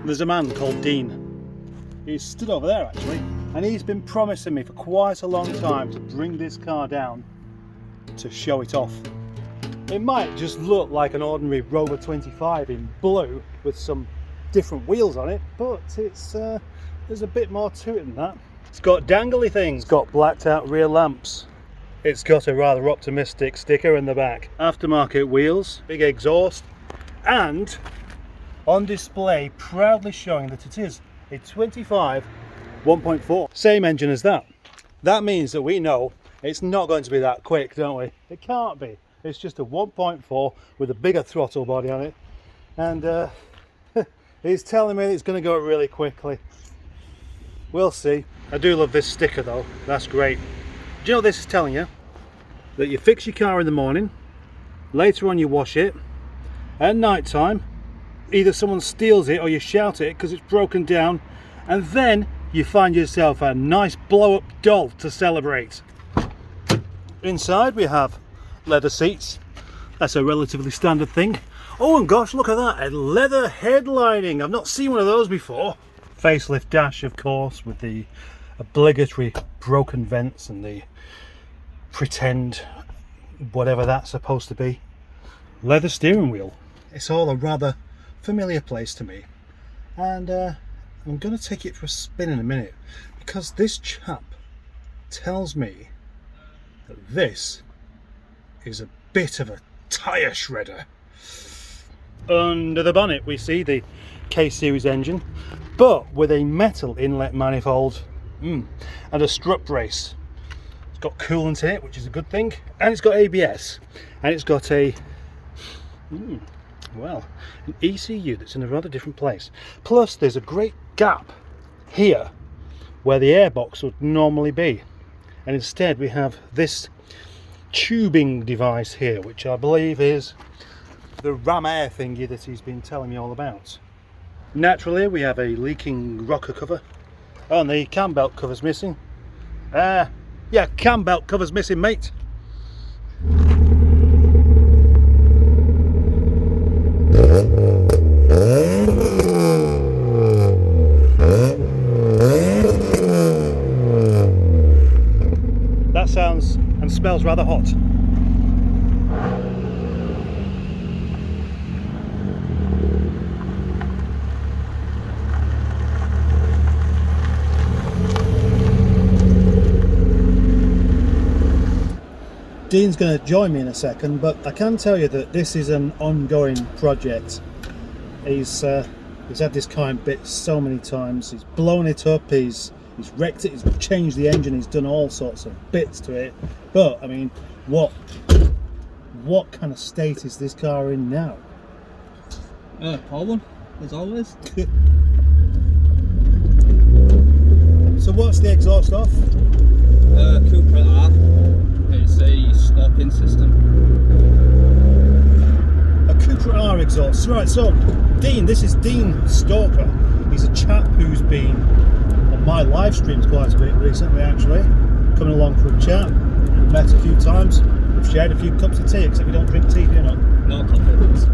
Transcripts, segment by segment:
There's a man called Dean. He's stood over there actually, and he's been promising me for quite a long time to bring this car down to show it off. It might just look like an ordinary Rover 25 in blue with some different wheels on it, but it's there's a bit more to it than that. It's got dangly things, got blacked out rear lamps. It's got a rather optimistic sticker in the back. Aftermarket wheels, big exhaust, and on display proudly showing that it is a 25 1.4. Same engine as that. That means that we know it's not going to be that quick, don't we? It can't be. It's just a 1.4 with a bigger throttle body on it, and he's telling me it's going to go really quickly. We'll see. I do love this sticker though, that's great. Do you know what this is telling you? That you fix your car in the morning, later on you wash it, at night time either someone steals it or you shout at it because it's broken down, and then you find yourself a nice blow-up doll to celebrate. Inside we have leather seats. That's a relatively standard thing. Oh, and gosh, look at that, a leather headlining. I've not seen one of those before. Facelift dash, of course, with the obligatory broken vents and the pretend whatever that's supposed to be. Leather steering wheel. It's all a rather familiar place to me, and I'm going to take it for a spin in a minute, because this chap tells me that this is a bit of a tyre shredder. Under the bonnet we see the K-series engine, but with a metal inlet manifold and a strut brace. It's got coolant in it, which is a good thing, and it's got ABS, and it's got a well, an ECU that's in a rather different place. Plus there's a great gap here where the airbox would normally be, and instead we have this tubing device here, which I believe is the ram air thingy that he's been telling me all about. Naturally we have a leaking rocker cover. Oh, and the cam belt cover's missing. Yeah, cam belt cover's missing, mate. That sounds and smells rather hot. Dean's going to join me in a second, but I can tell you that this is an ongoing project. He's had this car in bits so many times. He's blown it up, he's wrecked it, he's changed the engine, he's done all sorts of bits to it. But I mean, what kind of state is this car in now? Poor one, as always. So what's the exhaust off? Cooper R. It's a stopping system. A Cooper R exhaust. Right, so Dean, this is Dean Stalker. He's a chap who's been on my live streams quite a bit recently, actually. Coming along for a chat. We've met a few times. We've shared a few cups of tea, except we don't drink tea, do you not? No confidence.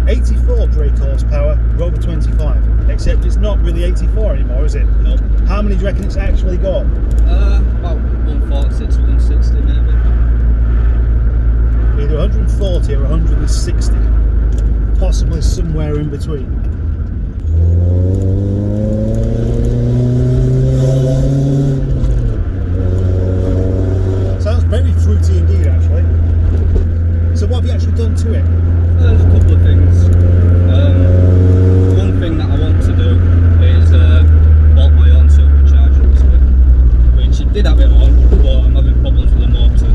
84 brake horsepower, Rover 25. Except it's not really 84 anymore, is it? No. How many do you reckon it's actually got? About 146, 160 maybe. Either 140 or 160. Possibly somewhere in between. Sounds very fruity indeed, actually. So what have you actually done to it? There's a couple of things. One thing that I want to do is bolt my own supercharger to it, which it did have it on, but I'm having problems with the motor.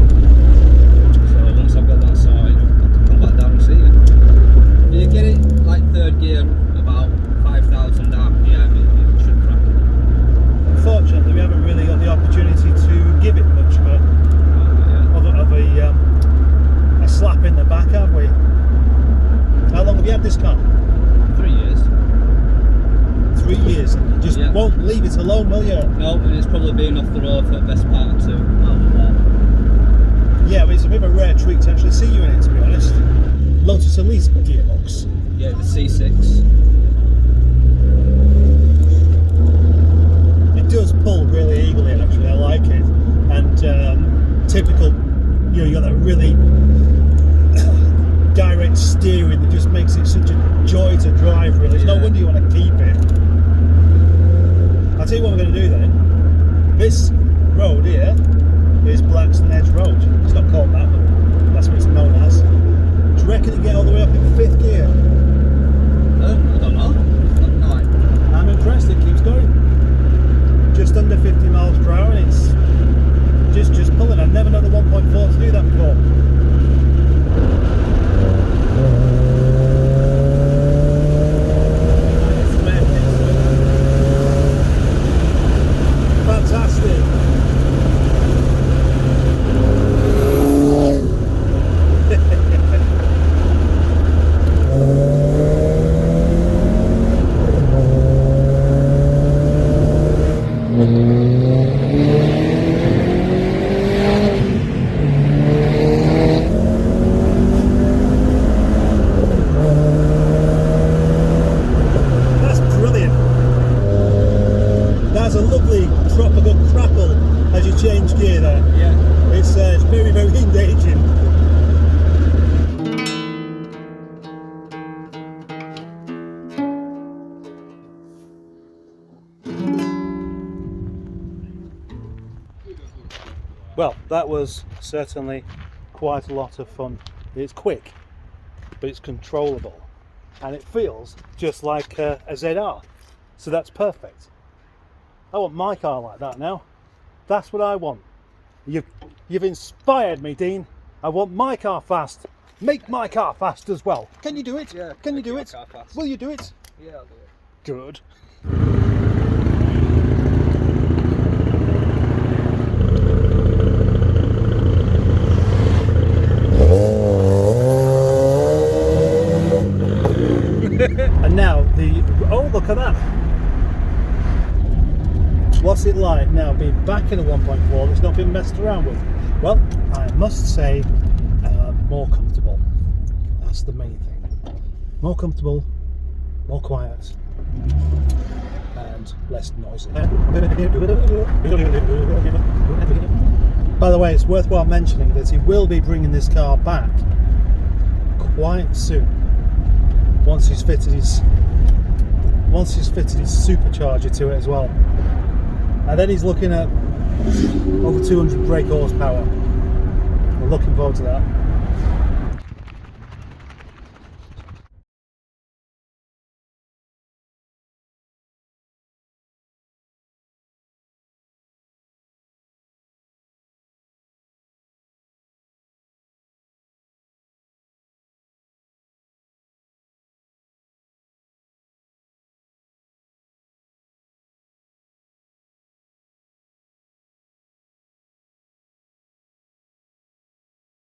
So once I've got that sorted, I can come back down and see it. If you get it like third gear Just Yeah. won't leave it alone, will you? No, and it's probably been off the road for the best part of 2 hours. Yeah, but it's a bit of a rare treat to actually see you in it, to be honest. Lotus Elise gearbox. Yeah, the C6. It does pull really eagerly, actually. I like it. And typical, you know, you got that really direct steering that just makes it such a joy to drive, really. It's no wonder you want to keep it. I'll tell you what we're going to do then. This road here is Blackston Edge Road. It's not called that, but that's what it's known as. Do you reckon it get all the way up in 5th gear? I don't know. No. I'm impressed, it keeps going. Just under 50 miles per hour, and it's just pulling. I've never known a 1.4 to do that before. Fantastic. That's brilliant. That's a lovely proper good crackle as you change gear there. Yeah. It's very, very engaging. Well, that was certainly quite a lot of fun. It's quick, but it's controllable, and it feels just like a ZR, so that's perfect. I want my car like that now. That's what I want. You've inspired me, Dean. I want my car fast. Make my car fast as well. Can you do it? Yeah. Can you do make it? your car fast. Will you do it? Yeah, I'll do it. Good. And now oh, look at that. What's it like now being back in a 1.4 that's not been messed around with? Well, I must say, more comfortable. That's the main thing. More comfortable, more quiet, and less noisy. By the way, it's worthwhile mentioning that he will be bringing this car back quite soon. Once he's fitted his supercharger to it as well. And then he's looking at over 200 brake horsepower. We're looking forward to that.